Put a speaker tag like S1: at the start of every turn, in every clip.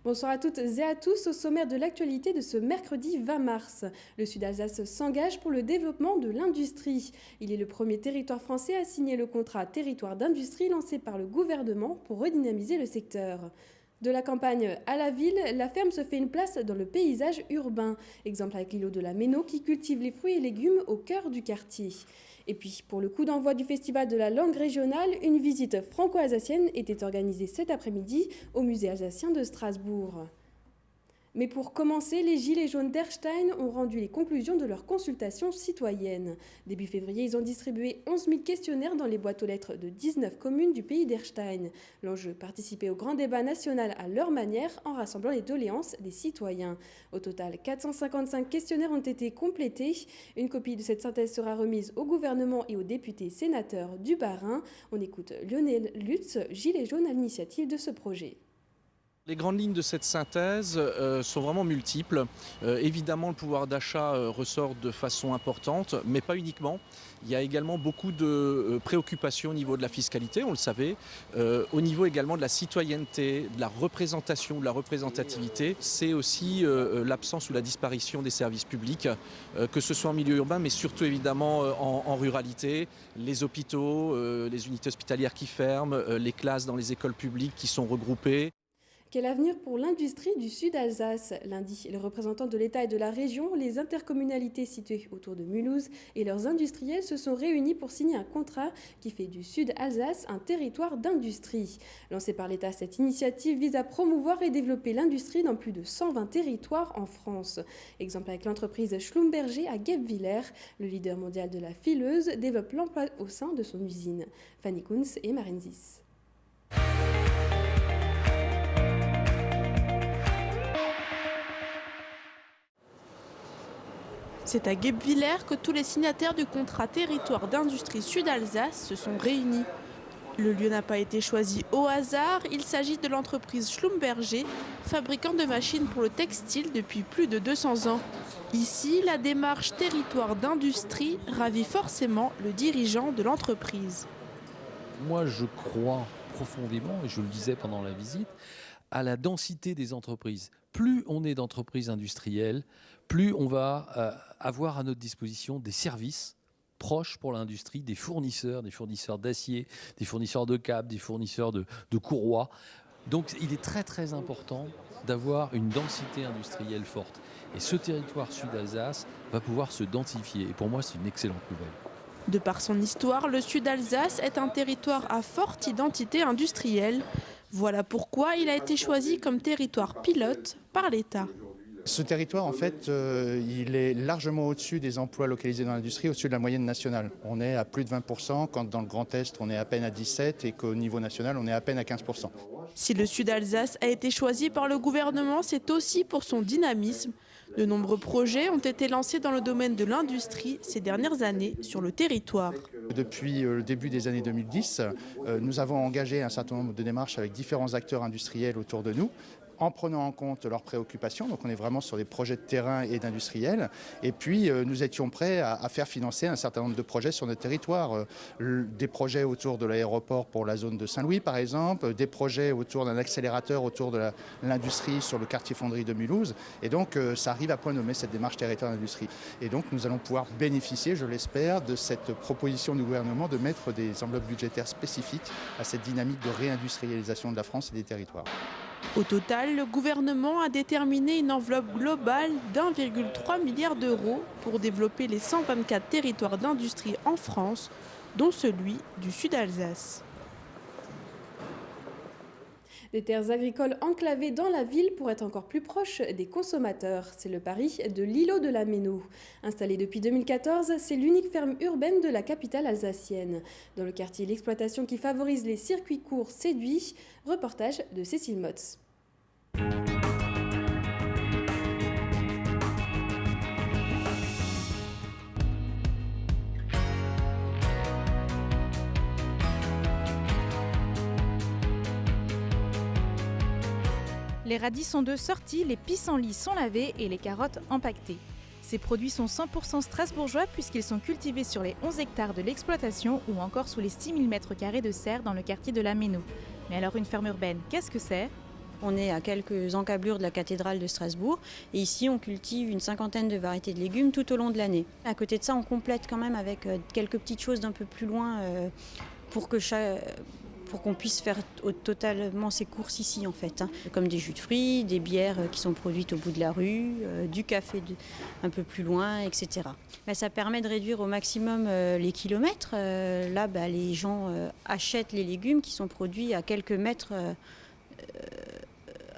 S1: Bonsoir à toutes et à tous. Au sommaire de l'actualité de ce mercredi 20 mars. Le Sud-Alsace s'engage pour le développement de l'industrie. Il est le premier territoire français à signer le contrat territoire d'industrie lancé par le gouvernement pour redynamiser le secteur. De la campagne à la ville, la ferme se fait une place dans le paysage urbain. Exemple avec l'îlot de la Méno qui cultive les fruits et légumes au cœur du quartier. Et puis, pour le coup d'envoi du Festival de la langue régionale, une visite franco-alsacienne était organisée cet après-midi au musée alsacien de Strasbourg. Mais pour commencer, les Gilets jaunes d'Erstein ont rendu les conclusions de leur consultation citoyenne. Début février, ils ont distribué 11 000 questionnaires dans les boîtes aux lettres de 19 communes du pays d'Erstein. L'enjeu, participer au grand débat national à leur manière en rassemblant les doléances des citoyens. Au total, 455 questionnaires ont été complétés. Une copie de cette synthèse sera remise au gouvernement et aux députés sénateurs du Bas-Rhin. On écoute Lionel Lutz, Gilets jaunes à l'initiative de ce projet.
S2: Les grandes lignes de cette synthèse sont vraiment multiples. Évidemment, le pouvoir d'achat ressort de façon importante, mais pas uniquement. Il y a également beaucoup de préoccupations au niveau de la fiscalité, on le savait, au niveau également de la citoyenneté, de la représentation, de la représentativité. C'est aussi l'absence ou la disparition des services publics, que ce soit en milieu urbain, mais surtout évidemment en ruralité. Les hôpitaux, les unités hospitalières qui ferment, les classes dans les écoles publiques qui sont regroupées.
S1: Quel avenir pour l'industrie du Sud-Alsace? Lundi, les représentants de l'État et de la région, les intercommunalités situées autour de Mulhouse et leurs industriels se sont réunis pour signer un contrat qui fait du Sud-Alsace un territoire d'industrie. Lancée par l'État, cette initiative vise à promouvoir et développer l'industrie dans plus de 120 territoires en France. Exemple avec l'entreprise Schlumberger à Guebwiller, le leader mondial de la fileuse développe l'emploi au sein de son usine. Fanny Kunz et Marine Zis.
S3: C'est à Guebwiller que tous les signataires du contrat territoire d'industrie Sud-Alsace se sont réunis. Le lieu n'a pas été choisi au hasard, il s'agit de l'entreprise Schlumberger, fabricant de machines pour le textile depuis plus de 200 ans. Ici, la démarche territoire d'industrie ravit forcément le dirigeant de l'entreprise.
S4: Moi, je crois profondément, et je le disais pendant la visite, à la densité des entreprises. Plus on est d'entreprises industrielles, plus on va avoir à notre disposition des services proches pour l'industrie, des fournisseurs d'acier, des fournisseurs de câbles, des fournisseurs de courroies. Donc il est très très important d'avoir une densité industrielle forte. Et ce territoire Sud-Alsace va pouvoir se densifier. Et pour moi, c'est une excellente nouvelle.
S3: De par son histoire, le Sud-Alsace est un territoire à forte identité industrielle. Voilà pourquoi il a été choisi comme territoire pilote par l'État.
S5: Ce territoire, en fait, il est largement au-dessus des emplois localisés dans l'industrie, au-dessus de la moyenne nationale. On est à plus de 20%, quand dans le Grand Est, on est à peine à 17% et qu'au niveau national, on est à peine à 15%.
S3: Si le Sud-Alsace a été choisi par le gouvernement, c'est aussi pour son dynamisme. De nombreux projets ont été lancés dans le domaine de l'industrie ces dernières années sur le territoire.
S5: Depuis le début des années 2010, nous avons engagé un certain nombre de démarches avec différents acteurs industriels autour de nous, en prenant en compte leurs préoccupations. Donc on est vraiment sur des projets de terrain et d'industriels. Et puis nous étions prêts à faire financer un certain nombre de projets sur notre territoire. Des projets autour de l'aéroport pour la zone de Saint-Louis par exemple, des projets autour d'un accélérateur autour de l'industrie sur le quartier fonderie de Mulhouse. Et donc ça arrive à point nommé cette démarche territoire d'industrie. Et donc nous allons pouvoir bénéficier, je l'espère, de cette proposition du gouvernement de mettre des enveloppes budgétaires spécifiques à cette dynamique de réindustrialisation de la France et des territoires.
S3: Au total, le gouvernement a déterminé une enveloppe globale d'1,3 milliard d'euros pour développer les 124 territoires d'industrie en France, dont celui du Sud-Alsace.
S1: Des terres agricoles enclavées dans la ville pour être encore plus proches des consommateurs. C'est le pari de l'îlot de la Méno. Installée depuis 2014, c'est l'unique ferme urbaine de la capitale alsacienne. Dans le quartier, l'exploitation qui favorise les circuits courts séduit. Reportage de Cécile Motz.
S6: Les radis sont de sortie, les pissenlits sont lavés et les carottes empaquetées. Ces produits sont 100% strasbourgeois puisqu'ils sont cultivés sur les 11 hectares de l'exploitation ou encore sous les 6 000 m² de serre dans le quartier de la Méno. Mais alors une ferme urbaine, qu'est-ce que c'est ?
S7: On est à quelques encablures de la cathédrale de Strasbourg et ici on cultive une 50aine de variétés de légumes tout au long de l'année. À côté de ça, on complète quand même avec quelques petites choses d'un peu plus loin pour qu'on puisse faire totalement ses courses ici en fait, comme des jus de fruits, des bières qui sont produites au bout de la rue, du café un peu plus loin, etc. Ça permet de réduire au maximum les kilomètres. Là, les gens achètent les légumes qui sont produits à quelques mètres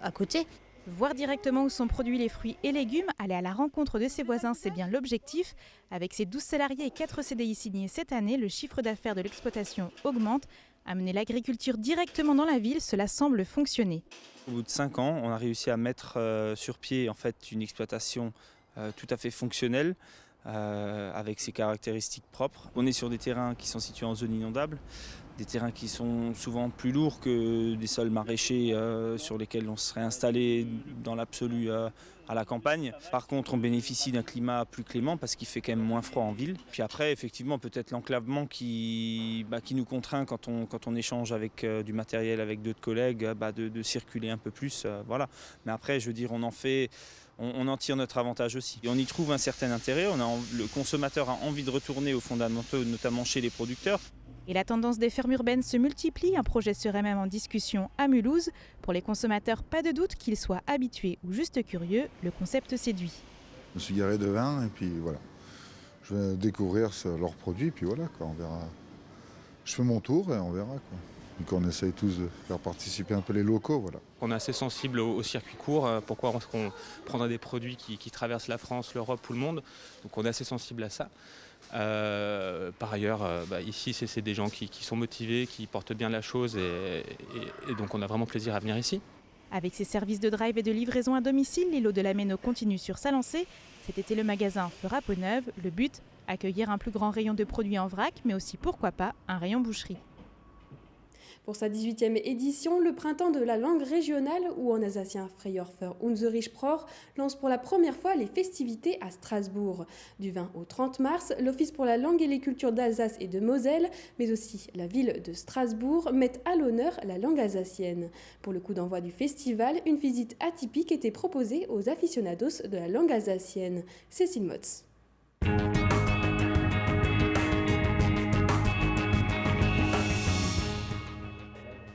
S7: à côté.
S6: Voir directement où sont produits les fruits et légumes, aller à la rencontre de ses voisins, c'est bien l'objectif. Avec ses 12 salariés et 4 CDI signés cette année, le chiffre d'affaires de l'exploitation augmente. Amener l'agriculture directement dans la ville, cela semble fonctionner.
S8: Au bout de 5 ans, on a réussi à mettre sur pied en fait, une exploitation tout à fait fonctionnelle, avec ses caractéristiques propres. On est sur des terrains qui sont situés en zone inondable, des terrains qui sont souvent plus lourds que des sols maraîchers sur lesquels on serait installé dans l'absolu à la campagne. Par contre, on bénéficie d'un climat plus clément parce qu'il fait quand même moins froid en ville. Puis après, effectivement, peut-être l'enclavement qui nous contraint quand on échange avec du matériel avec d'autres collègues, de circuler un peu plus. Voilà. Mais après, je veux dire, on en tire notre avantage aussi. Et on y trouve un certain intérêt. Le consommateur a envie de retourner aux fondamentaux, notamment chez les producteurs.
S6: Et la tendance des fermes urbaines se multiplie. Un projet serait même en discussion à Mulhouse. Pour les consommateurs, pas de doute qu'ils soient habitués ou juste curieux, le concept séduit.
S9: Je me suis garé de vin et puis voilà. Je vais découvrir leurs produits, puis voilà, on verra. Je fais mon tour et on verra. Et qu'on essaye tous de faire participer un peu les locaux. Voilà.
S10: On est assez sensible au circuit court. Pourquoi on prendrait des produits qui traversent la France, l'Europe ou le monde. Donc on est assez sensible à ça. Par ailleurs, ici, c'est des gens qui sont motivés, qui portent bien la chose et donc on a vraiment plaisir à venir ici.
S6: Avec ses services de drive et de livraison à domicile, l'îlot de la Méno continue sur sa lancée. Cet été, le magasin fera peau neuve. Le but, accueillir un plus grand rayon de produits en vrac, mais aussi, pourquoi pas, un rayon boucherie.
S1: Pour sa 18e édition, le printemps de la langue régionale, ou en alsacien Freijahr für unsere Sprache, lance pour la première fois les festivités à Strasbourg. Du 20 au 30 mars, l'Office pour la langue et les cultures d'Alsace et de Moselle, mais aussi la ville de Strasbourg, mettent à l'honneur la langue alsacienne. Pour le coup d'envoi du festival, une visite atypique était proposée aux aficionados de la langue alsacienne. Cécile Motz.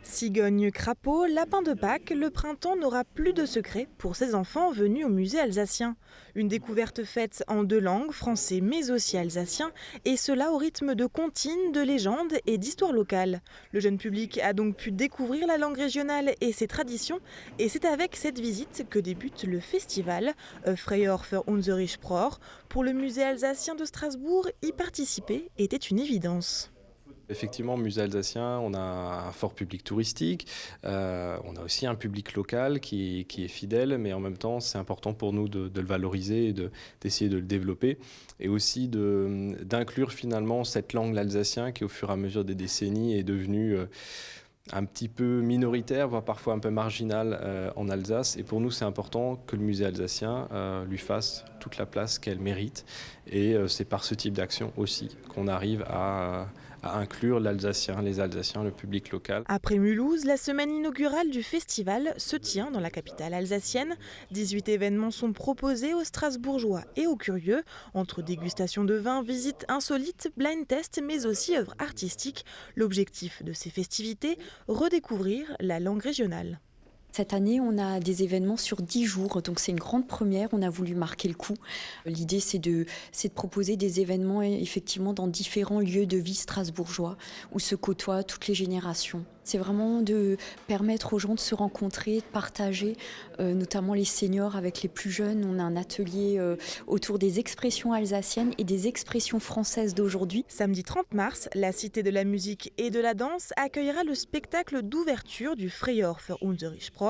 S11: Cigogne, crapaud, lapin de Pâques, le printemps n'aura plus de secret pour ces enfants venus au musée alsacien. Une découverte faite en 2 langues, français mais aussi alsacien, et cela au rythme de comptines, de légendes et d'histoires locales. Le jeune public a donc pu découvrir la langue régionale et ses traditions, et c'est avec cette visite que débute le festival Freijahr für unsere Sprache. Pour le musée alsacien de Strasbourg, y participer était une évidence.
S12: Effectivement, musée alsacien, on a un fort public touristique, on a aussi un public local qui est fidèle, mais en même temps, c'est important pour nous de le valoriser et d'essayer de le développer, et aussi d'inclure finalement cette langue, l'alsacien, qui au fur et à mesure des décennies est devenue un petit peu minoritaire, voire parfois un peu marginale en Alsace. Et pour nous, c'est important que le musée alsacien lui fasse toute la place qu'elle mérite. Et c'est par ce type d'action aussi qu'on arrive à inclure l'Alsacien, les Alsaciens, le public local.
S11: Après Mulhouse, la semaine inaugurale du festival se tient dans la capitale alsacienne. 18 événements sont proposés aux Strasbourgeois et aux curieux, entre dégustation de vin, visites insolites, blind tests, mais aussi œuvres artistiques. L'objectif de ces festivités, redécouvrir la langue régionale.
S13: Cette année, on a des événements sur 10 jours, donc c'est une grande première, on a voulu marquer le coup. L'idée, c'est de proposer des événements effectivement dans différents lieux de vie strasbourgeois où se côtoient toutes les générations. C'est vraiment de permettre aux gens de se rencontrer, de partager, notamment les seniors avec les plus jeunes. On a un atelier autour des expressions alsaciennes et des expressions françaises d'aujourd'hui.
S11: Samedi 30 mars, la Cité de la musique et de la danse accueillera le spectacle d'ouverture du Freijahr für unsere Sprache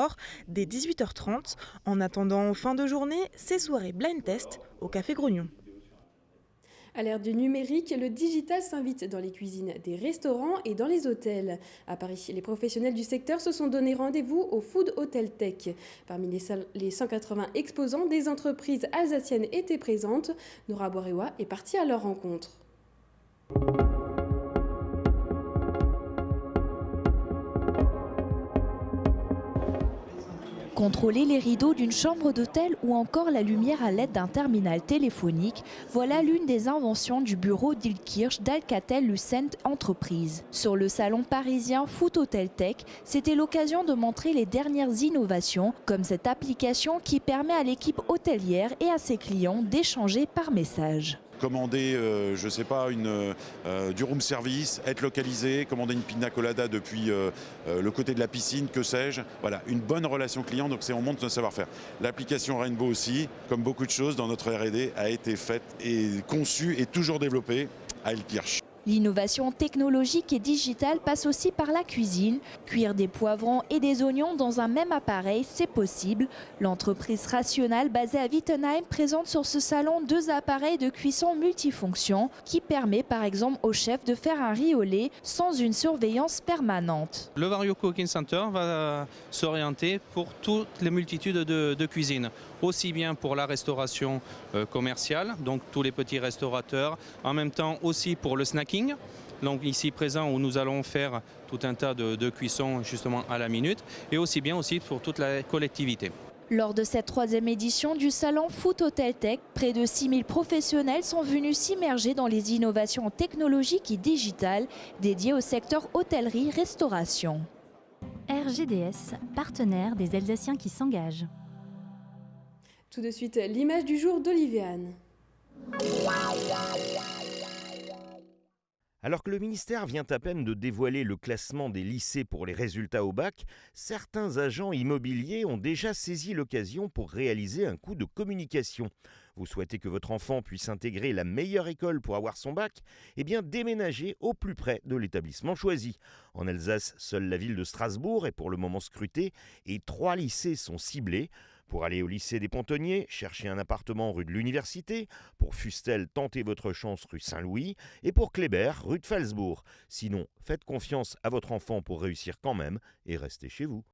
S11: dès 18h30. En attendant, en fin de journée, ces soirées blind test au Café Grognon.
S1: À l'ère du numérique, le digital s'invite dans les cuisines des restaurants et dans les hôtels. À Paris, les professionnels du secteur se sont donné rendez-vous au Food Hotel Tech. Parmi les 180 exposants, des entreprises alsaciennes étaient présentes. Nora Borewa est partie à leur rencontre.
S14: Contrôler les rideaux d'une chambre d'hôtel ou encore la lumière à l'aide d'un terminal téléphonique, voilà l'une des inventions du bureau d'Ilkirch d'Alcatel-Lucent Entreprises. Sur le salon parisien Foot Hotel Tech, c'était l'occasion de montrer les dernières innovations, comme cette application qui permet à l'équipe hôtelière et à ses clients d'échanger par message.
S15: Commander, je sais pas, du room service, être localisé, commander une pina colada depuis le côté de la piscine, que sais-je. Voilà, une bonne relation client, donc on montre notre savoir-faire. L'application Rainbow aussi, comme beaucoup de choses dans notre R&D, a été faite et conçue et toujours développée à Ilkirch.
S14: L'innovation technologique et digitale passe aussi par la cuisine. Cuire des poivrons et des oignons dans un même appareil, c'est possible. L'entreprise Rational, basée à Wittenheim, présente sur ce salon 2 appareils de cuisson multifonctions qui permet par exemple au chef de faire un riz au lait sans une surveillance permanente.
S10: Le Vario Cooking Center va s'orienter pour toutes les multitudes de cuisines, aussi bien pour la restauration commerciale, donc tous les petits restaurateurs, en même temps aussi pour le snacking. Donc ici présent où nous allons faire tout un tas de cuissons justement à la minute et aussi bien aussi pour toute la collectivité.
S14: Lors de cette 3e édition du salon Foot Hotel Tech, près de 6000 professionnels sont venus s'immerger dans les innovations technologiques et digitales dédiées au secteur hôtellerie-restauration.
S16: RGDS, partenaire des Alsaciens qui s'engagent.
S1: Tout de suite, l'image du jour d'Olivier Anne.
S17: Alors que le ministère vient à peine de dévoiler le classement des lycées pour les résultats au bac, certains agents immobiliers ont déjà saisi l'occasion pour réaliser un coup de communication. Vous souhaitez que votre enfant puisse intégrer la meilleure école pour avoir son bac ? Eh bien, déménagez au plus près de l'établissement choisi. En Alsace, seule la ville de Strasbourg est pour le moment scrutée et 3 lycées sont ciblés. Pour aller au lycée des Pontonniers, cherchez un appartement rue de l'Université. Pour Fustel, tentez votre chance rue Saint-Louis. Et pour Kléber, rue de Pfalzbourg. Sinon, faites confiance à votre enfant pour réussir quand même et restez chez vous.